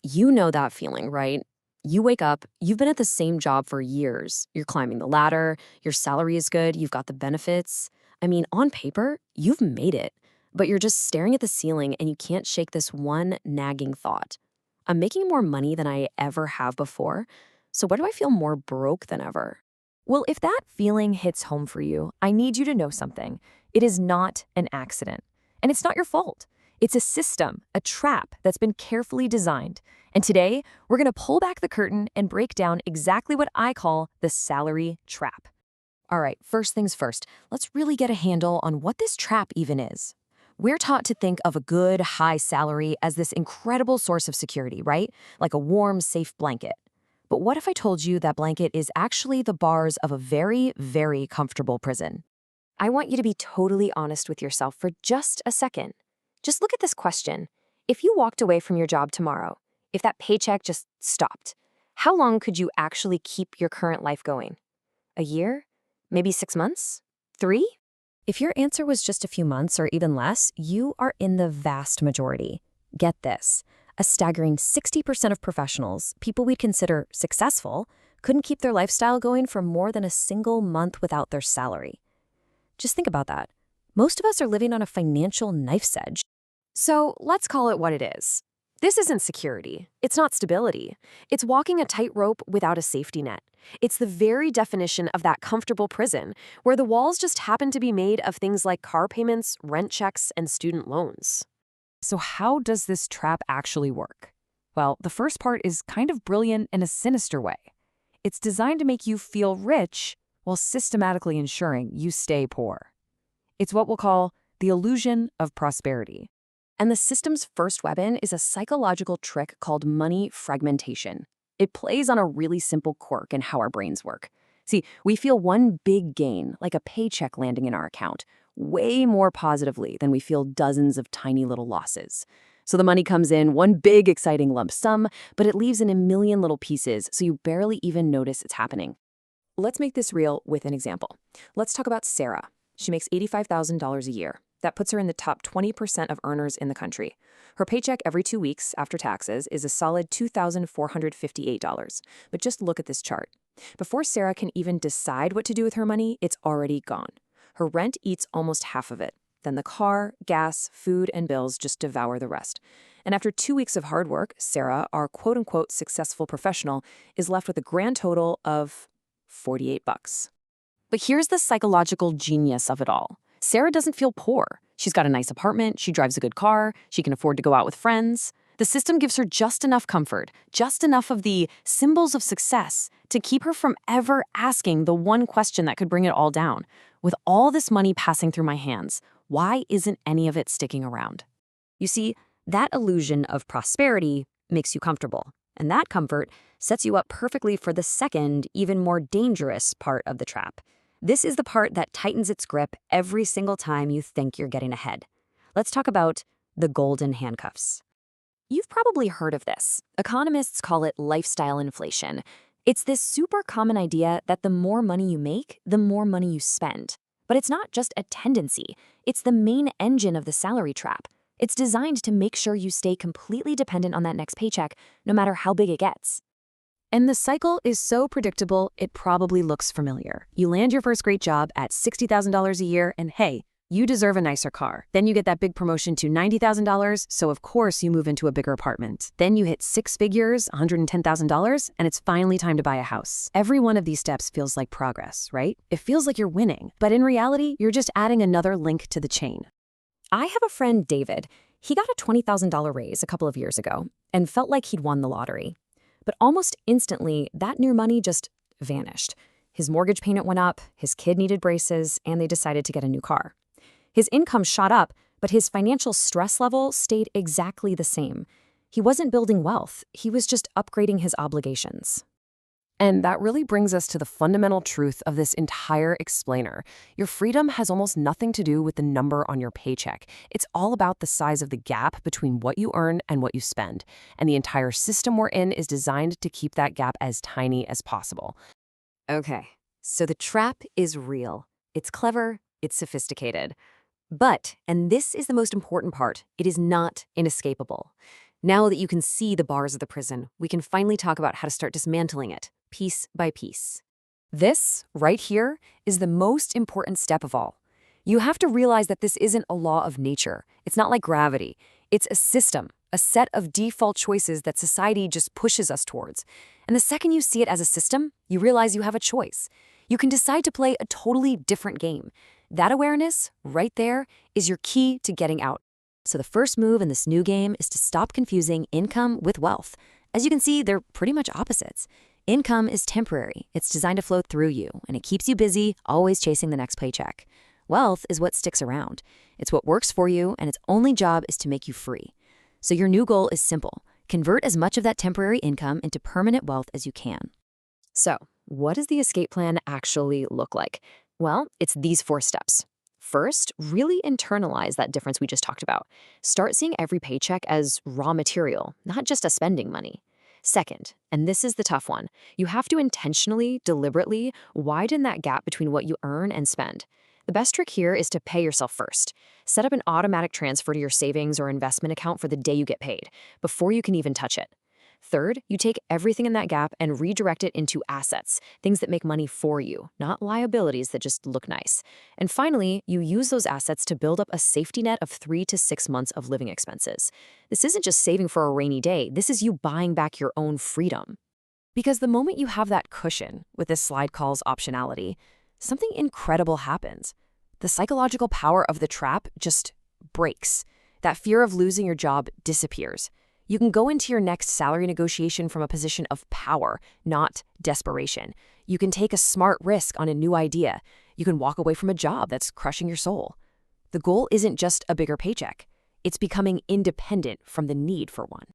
You know that feeling, right? You wake up, you've been at the same job for years. You're climbing the ladder, your salary is good, you've got the benefits. I mean, on paper, you've made it. But you're just staring at the ceiling and you can't shake this one nagging thought. I'm making more money than I ever have before, so why do I feel more broke than ever? Well, if that feeling hits home for you, I need you to know something. It is not an accident. And it's not your fault. It's a system, a trap that's been carefully designed. And today, we're going to pull back the curtain and break down exactly what I call the salary trap. All right, first things first, let's really get a handle on what this trap even is. We're taught to think of a good, high salary as this incredible source of security, right? Like a warm, safe blanket. But what if I told you that blanket is actually the bars of a very, very comfortable prison? I want you to be totally honest with yourself for just a second. Just look at this question. If you walked away from your job tomorrow, if that paycheck just stopped, how long could you actually keep your current life going? A year? Maybe 6 months? 3? If your answer was just a few months or even less, you are in the vast majority. Get this. A staggering 60% of professionals, people we'd consider successful, couldn't keep their lifestyle going for more than a single month without their salary. Just think about that. Most of us are living on a financial knife's edge. So let's call it what it is. This isn't security. It's not stability. It's walking a tightrope without a safety net. It's the very definition of that comfortable prison, where the walls just happen to be made of things like car payments, rent checks, and student loans. So how does this trap actually work? Well, the first part is kind of brilliant in a sinister way. It's designed to make you feel rich while systematically ensuring you stay poor. It's what we'll call the illusion of prosperity. And the system's first weapon is a psychological trick called money fragmentation. It plays on a really simple quirk in how our brains work. See, we feel one big gain, like a paycheck landing in our account, way more positively than we feel dozens of tiny little losses. So the money comes in, one big exciting lump sum, but it leaves in a million little pieces, so you barely even notice it's happening. Let's make this real with an example. Let's talk about Sarah. She makes $85,000 a year. That puts her in the top 20% of earners in the country. Her paycheck every 2 weeks after taxes is a solid $2,458. But just look at this chart. Before Sarah can even decide what to do with her money, it's already gone. Her rent eats almost half of it. Then the car, gas, food, and bills just devour the rest. And after 2 weeks of hard work, Sarah, our quote-unquote successful professional, is left with a grand total of $48. But here's the psychological genius of it all. Sarah doesn't feel poor. She's got a nice apartment, she drives a good car, she can afford to go out with friends. The system gives her just enough comfort, just enough of the symbols of success to keep her from ever asking the one question that could bring it all down. With all this money passing through my hands, why isn't any of it sticking around? You see, that illusion of prosperity makes you comfortable, and that comfort sets you up perfectly for the second, even more dangerous part of the trap. This is the part that tightens its grip every single time you think you're getting ahead. Let's talk about the golden handcuffs. You've probably heard of this. Economists call it lifestyle inflation. It's this super common idea that the more money you make, the more money you spend. But it's not just a tendency. It's the main engine of the salary trap. It's designed to make sure you stay completely dependent on that next paycheck, no matter how big it gets. And the cycle is so predictable, it probably looks familiar. You land your first great job at $60,000 a year, and hey, you deserve a nicer car. Then you get that big promotion to $90,000, so of course you move into a bigger apartment. Then you hit six figures, $110,000, and it's finally time to buy a house. Every one of these steps feels like progress, right? It feels like you're winning, but in reality, you're just adding another link to the chain. I have a friend, David. He got a $20,000 raise a couple of years ago and felt like he'd won the lottery. But almost instantly, that new money just vanished. His mortgage payment went up, his kid needed braces, and they decided to get a new car. His income shot up, but his financial stress level stayed exactly the same. He wasn't building wealth, he was just upgrading his obligations. And that really brings us to the fundamental truth of this entire explainer. Your freedom has almost nothing to do with the number on your paycheck. It's all about the size of the gap between what you earn and what you spend. And the entire system we're in is designed to keep that gap as tiny as possible. Okay, so the trap is real. It's clever, it's sophisticated. But, and this is the most important part, it is not inescapable. Now that you can see the bars of the prison, we can finally talk about how to start dismantling it, piece by piece. This, right here, is the most important step of all. You have to realize that this isn't a law of nature. It's not like gravity. It's a system, a set of default choices that society just pushes us towards. And the second you see it as a system, you realize you have a choice. You can decide to play a totally different game. That awareness, right there, is your key to getting out. So the first move in this new game is to stop confusing income with wealth. As you can see, they're pretty much opposites. Income is temporary. It's designed to flow through you, and it keeps you busy, always chasing the next paycheck. Wealth is what sticks around. It's what works for you, and its only job is to make you free. So your new goal is simple. Convert as much of that temporary income into permanent wealth as you can. So, what does the escape plan actually look like? Well, it's these 4 steps. First, really internalize that difference we just talked about. Start seeing every paycheck as raw material, not just a spending money. Second, and this is the tough one, you have to intentionally, deliberately widen that gap between what you earn and spend. The best trick here is to pay yourself first. Set up an automatic transfer to your savings or investment account for the day you get paid, before you can even touch it. Third, you take everything in that gap and redirect it into assets, things that make money for you, not liabilities that just look nice. And finally, you use those assets to build up a safety net of 3 to 6 months of living expenses. This isn't just saving for a rainy day, this is you buying back your own freedom. Because the moment you have that cushion with this slide calls optionality, something incredible happens. The psychological power of the trap just breaks. That fear of losing your job disappears. You can go into your next salary negotiation from a position of power, not desperation. You can take a smart risk on a new idea. You can walk away from a job that's crushing your soul. The goal isn't just a bigger paycheck. It's becoming independent from the need for one.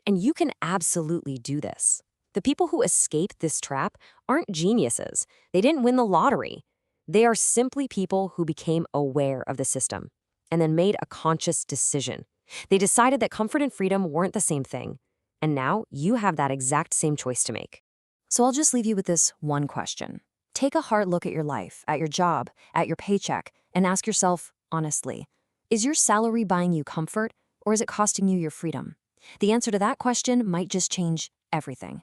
And you can absolutely do this. The people who escaped this trap aren't geniuses. They didn't win the lottery. They are simply people who became aware of the system and then made a conscious decision. They decided that comfort and freedom weren't the same thing. And now you have that exact same choice to make. So I'll just leave you with this one question. Take a hard look at your life, at your job, at your paycheck, and ask yourself, honestly, is your salary buying you comfort or is it costing you your freedom? The answer to that question might just change everything.